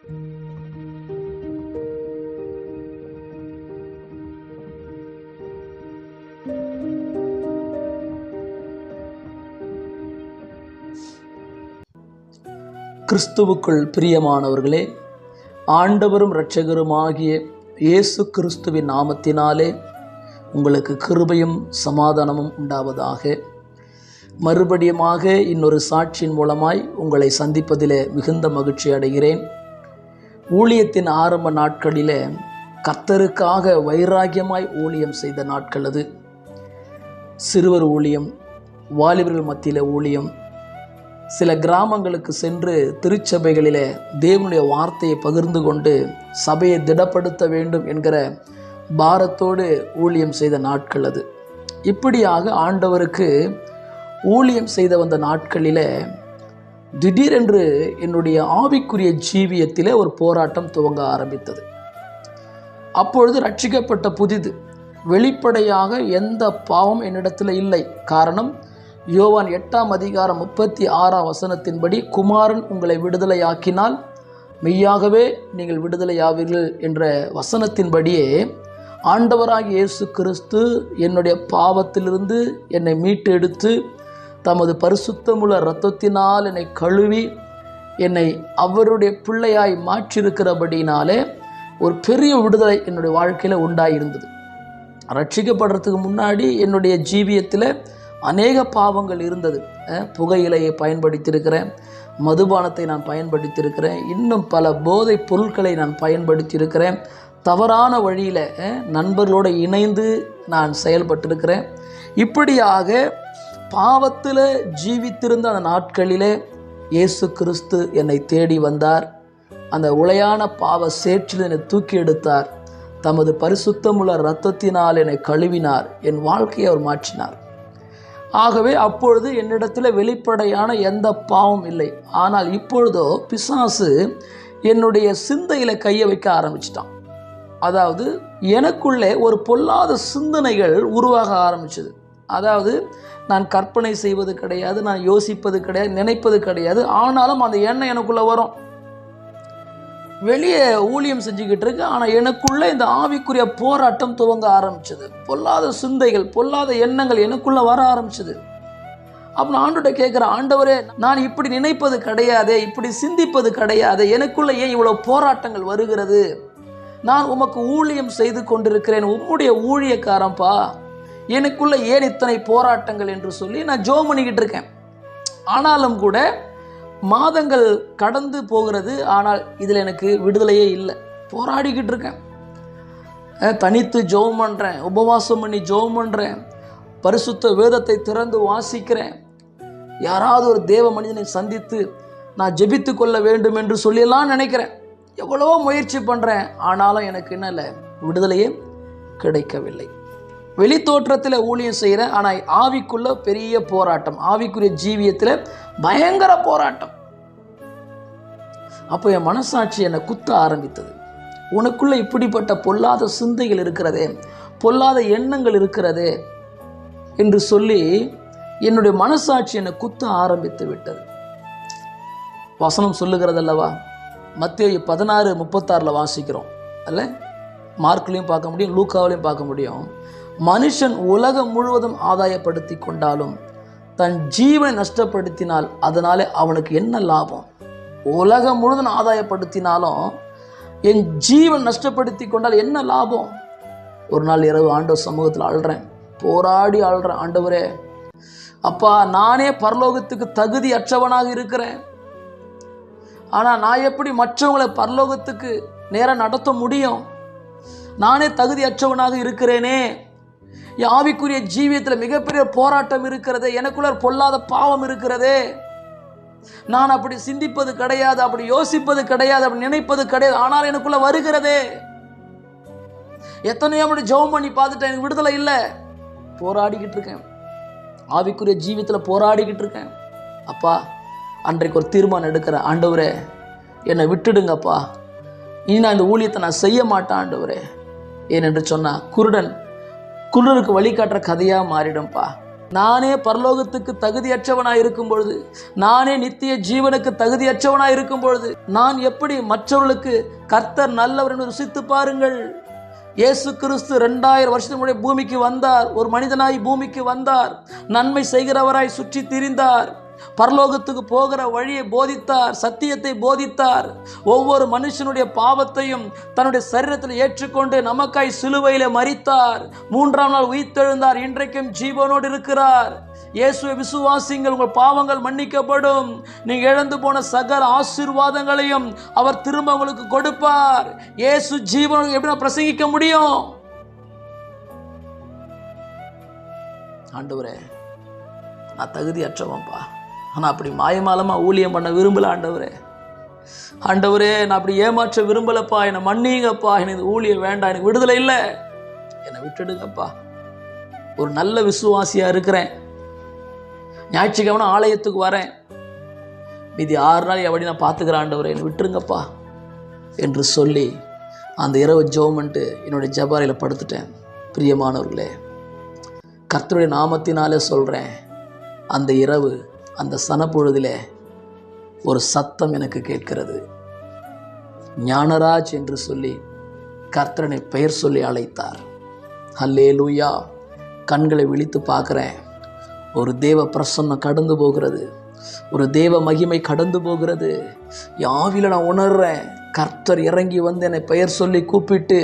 கிறிஸ்துவுக்குள் பிரியமானவர்களே, ஆண்டவரும் இரட்சகருமாகிய இயேசு கிறிஸ்துவின் நாமத்தினாலே உங்களுக்கு கிருபையும் சமாதானமும் உண்டாவதாக. மறுபடியுமாக இன்னொரு சாட்சியின் மூலமாய் உங்களை சந்திப்பதிலே மிகுந்த மகிழ்ச்சி அடைகிறேன். ஊழியத்தின் ஆரம்ப நாட்களிலே கர்த்தருக்காக வைராகியமாய் ஊழியம் செய்த நாட்கள் அது. சிறுவர் ஊழியம், வாலிபர்கள் மத்தியிலே ஊழியம், சில கிராமங்களுக்கு சென்று திருச்சபைகளிலே தேவனுடைய வார்த்தையை பகிர்ந்து கொண்டு சபையை திடப்படுத்த வேண்டும் என்கிற பாரத்தோடு ஊழியம் செய்த நாட்கள் அது. இப்படியாக ஆண்டவருக்கு ஊழியம் செய்த வந்த நாட்களிலே திடீரென்று என்னுடைய ஆவிக்குரிய ஜீவியத்திலே ஒரு போராட்டம் துவங்க ஆரம்பித்தது. அப்பொழுது ரட்சிக்கப்பட்ட புதிது, வெளிப்படையாக எந்த பாவம் என்னிடத்தில் இல்லை. காரணம், யோவான் 8:36 குமாரன் உங்களை விடுதலையாக்கினால் மெய்யாகவே நீங்கள் விடுதலையாவீர்கள் என்ற வசனத்தின்படியே ஆண்டவராகிய இயேசு கிறிஸ்து என்னுடைய பாவத்திலிருந்து என்னை மீட்டு எடுத்து தமது பரிசுத்தமுள்ள இரத்தத்தினால் என்னை கழுவி என்னை அவருடைய பிள்ளையாய் மாற்றியிருக்கிறபடினாலே ஒரு பெரிய விடுதலை என்னுடைய வாழ்க்கையில் உண்டாயிருந்தது. ரட்சிக்கப்படுறதுக்கு முன்னாடி என்னுடைய ஜீவியத்தில் அநேக பாவங்கள் இருந்தது. புகையிலையை பயன்படுத்தியிருக்கிறேன், மதுபானத்தை நான் பயன்படுத்தியிருக்கிறேன், இன்னும் பல போதை பொருட்களை நான் பயன்படுத்தியிருக்கிறேன், தவறான வழியில் நண்பர்களோடு இணைந்து நான் செயல்பட்டிருக்கிறேன். இப்படியாக பாவத்தில் ஜீவித்திருந்த அந்த நாட்களிலே இயேசு கிறிஸ்து என்னை தேடி வந்தார். அந்த உளையான பாவ சேற்றில் என்னை தூக்கி எடுத்தார். தமது பரிசுத்தமுள்ள இரத்தத்தினால் என்னை கழுவினார். என் வாழ்க்கையை அவர் மாற்றினார். ஆகவே அப்பொழுது என்னிடத்தில் வெளிப்படையான எந்த பாவம் இல்லை. ஆனால் இப்பொழுதோ பிசாசு என்னுடைய சிந்தையில் கையை வைக்க ஆரம்பிச்சிட்டான். அதாவது எனக்குள்ளே ஒரு பொல்லாத சிந்தனைகள் உருவாக ஆரம்பிச்சது. அதாவது நான் கற்பனை செய்வது கிடையாது, நான் யோசிப்பது கிடையாது, நினைப்பது கிடையாது. ஆனாலும் அந்த எண்ணம் எனக்குள்ளே வரும். வெளியே ஊழியம் செஞ்சுக்கிட்டு இருக்கு, ஆனால் எனக்குள்ளே இந்த ஆவிக்குரிய போராட்டம் துவங்க ஆரம்பிச்சது. பொல்லாத சிந்தைகள், பொல்லாத எண்ணங்கள் எனக்குள்ளே வர ஆரம்பிச்சது. அப்போ நான் ஆண்டவர்கிட்ட கேட்குறேன், ஆண்டவரே, நான் இப்படி நினைப்பது கிடையாது, இப்படி சிந்திப்பது கிடையாது, எனக்குள்ளே ஏன் இவ்வளோ போராட்டங்கள் வருகிறது? நான் உமக்கு ஊழியம் செய்து கொண்டிருக்கிறேன், உம்முடைய ஊழியக்காரன்பா, எனக்குள்ளே ஏன் இத்தனை போராட்டங்கள் என்று சொல்லி நான் ஜெபம் பண்ணிக்கிட்டு இருக்கேன். ஆனாலும் கூட மாதங்கள் கடந்து போகிறது, ஆனால் இதில் எனக்கு விடுதலையே இல்லை. போராடிக்கிட்டு இருக்கேன். தனித்து ஜெபம் பண்ணுறேன், உபவாசம் பண்ணி ஜெபம் பண்ணுறேன், பரிசுத்த வேதத்தை திறந்து வாசிக்கிறேன். யாராவது ஒரு தேவ மனிதனை சந்தித்து நான் ஜெபித்து கொள்ள வேண்டும் என்று சொல்லியெல்லாம் நினைக்கிறேன். எவ்வளவோ முயற்சி பண்ணுறேன், ஆனாலும் எனக்கு என்ன இல்லை, விடுதலையே கிடைக்கவில்லை. வெளி தோற்றத்தில் ஊழியம் செய்கிறேன், ஆனால் ஆவிக்குள்ள பெரிய போராட்டம், ஆவிக்குரிய ஜீவியத்தில் பயங்கர போராட்டம். அப்போ என் மனசாட்சி என்னை குத்த ஆரம்பித்தது. உனக்குள்ள இப்படிப்பட்ட பொல்லாத சிந்தைகள் இருக்கிறதே, பொல்லாத எண்ணங்கள் இருக்கிறதே என்று சொல்லி என்னுடைய மனசாட்சி என்னை குத்த ஆரம்பித்து விட்டது. வசனம் சொல்லுகிறதல்லவா, மத்தேயு 16:36 வாசிக்கிறோம் அல்ல? மார்க்லையும் பார்க்க முடியும், லூக்காவிலையும் பார்க்க முடியும். மனுஷன் உலகம் முழுவதும் ஆதாயப்படுத்தி கொண்டாலும் தன் ஜீவனை நஷ்டப்படுத்தினால் அதனாலே அவனுக்கு என்ன லாபம்? உலகம் முழுவதும் ஆதாயப்படுத்தினாலும் என் ஜீவன் நஷ்டப்படுத்தி கொண்டால் என்ன லாபம்? ஒரு நாள் இரவு ஆண்டவர் சமூகத்தில் அழுறேன், போராடி அழுறேன். ஆண்டவரே, அப்பா, நானே பரலோகத்துக்கு தகுதி அற்றவனாக இருக்கிறேன். ஆனால் நான் எப்படி மற்றவங்களை பரலோகத்துக்கு நேரம் நடத்த முடியும்? நானே தகுதி அற்றவனாக இருக்கிறேனே. என் ஆவிக்குரிய ஜீவியத்தில் மிகப்பெரிய போராட்டம் இருக்கிறது, எனக்குள்ள பொல்லாத பாவம் இருக்கிறதே. நான் அப்படி சிந்திப்பது கிடையாது, அப்படி யோசிப்பது கிடையாது, அப்படி நினைப்பது கிடையாது, ஆனால் எனக்குள்ள வருகிறதே. எத்தனையோ அப்படி ஜெபம் பண்ணி பார்த்துட்டேன், எனக்கு விடுதலை இல்லை. போராடிக்கிட்டு இருக்கேன், ஆவிக்குரிய ஜீவியத்தில் போராடிக்கிட்டு இருக்கேன். அப்பா, அன்றைக்கு ஒரு தீர்மானம் எடுக்கிறேன். ஆண்டவரே, என்னை விட்டுடுங்கப்பா, இனி நான் இந்த ஊழியத்தை நான் செய்ய மாட்டேன் ஆண்டவரே. ஏனென்று சொன்னால் குருடனுக்கு வழிகாட்டுற கதையாக மாறிடும்பா. நானே பரலோகத்துக்கு தகுதியற்றவனாய் இருக்கும் பொழுது, நானே நித்திய ஜீவனுக்கு தகுதியற்றவனாய் இருக்கும் பொழுது, நான் எப்படி மற்றவர்களுக்கு கர்த்தர் நல்லவர் என்று ருசித்து பாருங்கள். இயேசு கிறிஸ்து 2000 வருஷத்துக்கு முன்னாடி பூமிக்கு வந்தார். ஒரு மனிதனாய் பூமிக்கு வந்தார். நன்மை செய்கிறவராய் சுற்றி திரிந்தார். பரலோகத்துக்கு போகிற வழியை போதித்தார், சத்தியத்தை போதித்தார். ஒவ்வொரு மனுஷனுடைய பாவத்தையும் தன்னுடைய சரீரத்தில் ஏற்றுக்கொண்டு நமக்காய் சிலுவையிலே மரித்தார். 3ஆம் நாள் உயிர்த்தெழுந்தார். இன்றைக்கும் ஜீவனோடு இருக்கிறார். இயேசுவை விசுவாசிங்கள், உங்கள் பாவங்கள் மன்னிக்கப்படும். நீங்க இழந்து போன சகல ஆசீர்வாதங்களையும் அவர் திரும்ப உங்களுக்கு கொடுப்பார். இயேசு ஜீவனை எப்படி பிரசங்கிக்க முடியும்? ஆண்டவரே, நான் தகுதியற்றவன்பா, ஆனால் அப்படி மாயமாலமா ஊழியம் பண்ண விரும்பல ஆண்டவரே. ஆண்டவரே, நான் அப்படி ஏமாற்ற விரும்பலப்பா, என்னை மன்னிங்கப்பா. எனக்கு ஊழியம் வேண்டாம், எனக்கு விடுதலை இல்லை, என்னை விட்டுடுங்கப்பா. ஒரு நல்ல விசுவாசியா இருக்கிறேன், ஞாயிற்றுக்கிழமை ஆலயத்துக்கு வரேன், மீதி 6 நாள் எப்படி நான் பார்த்துக்கிறேன் ஆண்டவரே, என்னை விட்டுருங்கப்பா என்று சொல்லி அந்த இரவு ஜெபம் பண்ணிட்டு என்னுடைய ஜெபாரையில் படுத்துட்டேன். பிரியமானவர்களே, கர்த்தருடைய நாமத்தினாலே சொல்கிறேன், அந்த இரவு அந்த சனப்பொழுதிலே ஒரு சத்தம் எனக்கு கேட்கிறது. ஞானராஜ் என்று சொல்லி கர்த்தரனை பெயர் சொல்லி அழைத்தார். அல்லேலூயா. கண்களை விழித்து பார்க்குறேன். ஒரு தேவ பிரசன்னம் கடந்து போகிறது, ஒரு தேவ மகிமை கடந்து போகிறது. யாவில நான் உணர்றேன், கர்த்தர் இறங்கி வந்து என்னை பெயர் சொல்லி கூப்பிட்டு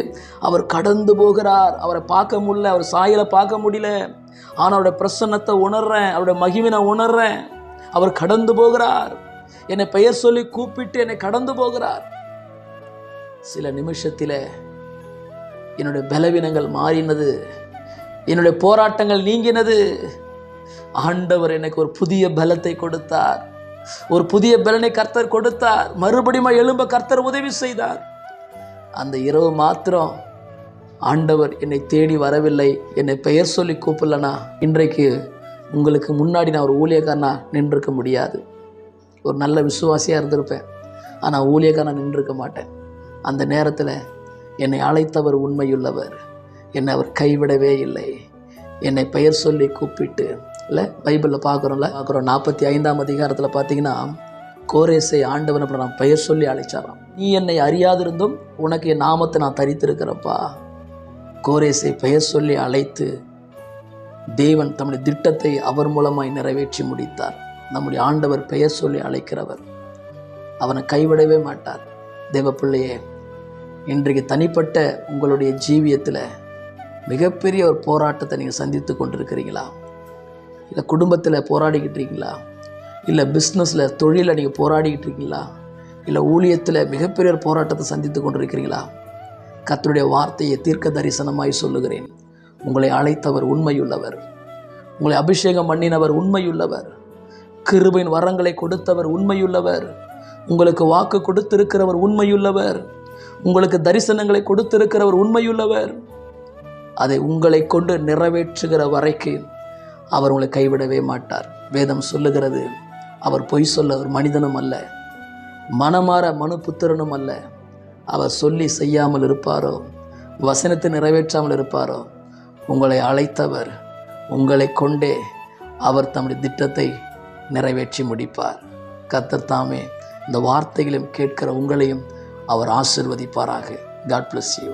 அவர் கடந்து போகிறார். அவரை பார்க்க முடியல, அவர் சாயலை பார்க்க முடியல, ஆனால் அவருடைய பிரசன்னத்தை உணர்றேன், அவருடைய மகிமை நான் உணர்றேன். அவர் கடந்து போகிறார், என்னை பெயர் சொல்லி கூப்பிட்டு என்னை கடந்து போகிறார். சில நிமிஷத்தில் என்னுடைய பலவீனங்கள் மாறினது, என்னுடைய போராட்டங்கள் நீங்கினது. ஆண்டவர் எனக்கு ஒரு புதிய பலத்தை கொடுத்தார், ஒரு புதிய பலனை கர்த்தர் கொடுத்தார். மறுபடியும் எழும்ப கர்த்தர் உதவி செய்தார். அந்த இரவு மாத்திரம் ஆண்டவர் என்னை தேடி வரவில்லை, என்னை பெயர் சொல்லி கூப்பிடலனா இன்றைக்கு உங்களுக்கு முன்னாடி நான் ஒரு ஊழியக்காரனா நின்றுருக்க முடியாது. ஒரு நல்ல விசுவாசியாக இருந்திருப்பேன், ஆனால் ஊழியக்காரனா நின்றுருக்க மாட்டேன். அந்த நேரத்தில் என்னை அழைத்தவர் உண்மையுள்ளவர், என்னை அவர் கைவிடவே இல்லை. என்னை பெயர் சொல்லி கூப்பிட்டு, இல்லை பைபிளில் பார்க்குறோம் 45ஆம் அதிகாரத்தில் பார்த்தீங்கன்னா, கோரேசை ஆண்டவன் அப்படி நான் பெயர் சொல்லி அழைச்சாராம். நீ என்னை அறியாதிருந்தும் உனக்கு என் நாமத்தை நான் தரித்திருக்கிறப்பா. கோரேசை பெயர் சொல்லி அழைத்து தேவன் தம்முடைய திட்டத்தை அவர் மூலமாய் நிறைவேற்றி முடித்தார். நம்முடைய ஆண்டவர் பெயர் சொல்லி அழைக்கிறவர், அவனை கைவிடவே மாட்டார். தேவ பிள்ளையே, இன்றைக்கு தனிப்பட்ட உங்களுடைய ஜீவியத்தில் மிகப்பெரிய ஒரு போராட்டத்தை நீங்கள் சந்தித்து கொண்டிருக்கிறீங்களா? இல்லை குடும்பத்தில் போராடிக்கிட்டு இருக்கீங்களா? இல்லை பிஸ்னஸில் தொழிலில் நீங்கள் போராடிக்கிட்டு இருக்கீங்களா? இல்லை ஊழியத்தில் மிகப்பெரிய ஒரு போராட்டத்தை சந்தித்து கொண்டிருக்கிறீங்களா? கர்த்தருடைய வார்த்தையை தீர்க்க தரிசனமாய் சொல்லுகிறேன். உங்களை அழைத்தவர் உண்மையுள்ளவர், உங்களை அபிஷேகம் பண்ணினவர் உண்மையுள்ளவர், கிருபையின் வரங்களை கொடுத்தவர் உண்மையுள்ளவர், உங்களுக்கு வாக்கு கொடுத்திருக்கிறவர் உண்மையுள்ளவர், உங்களுக்கு தரிசனங்களை கொடுத்திருக்கிறவர் உண்மையுள்ளவர். அதை உங்களை கொண்டு நிறைவேற்றுகிற வரைக்கு அவர் உங்களை கைவிடவே மாட்டார். வேதம் சொல்லுகிறது, அவர் பொய் சொல்ல ஒரு மனிதனும் அல்ல, மனமாற மனுபுத்திரனும் அல்ல. அவர் சொல்லி செய்யாமல் இருப்பாரோ, வசனத்தை நிறைவேற்றாமல் இருப்பாரோ? உங்களை அழைத்தவர், உங்களை கொண்டே அவர் தம்முடைய திட்டத்தை நிறைவேற்றி முடிப்பார். கர்த்தர் தாமே இந்த வார்த்தைகளையும் கேட்கிற உங்களையும் அவர் ஆசீர்வதிப்பாராக. God bless you.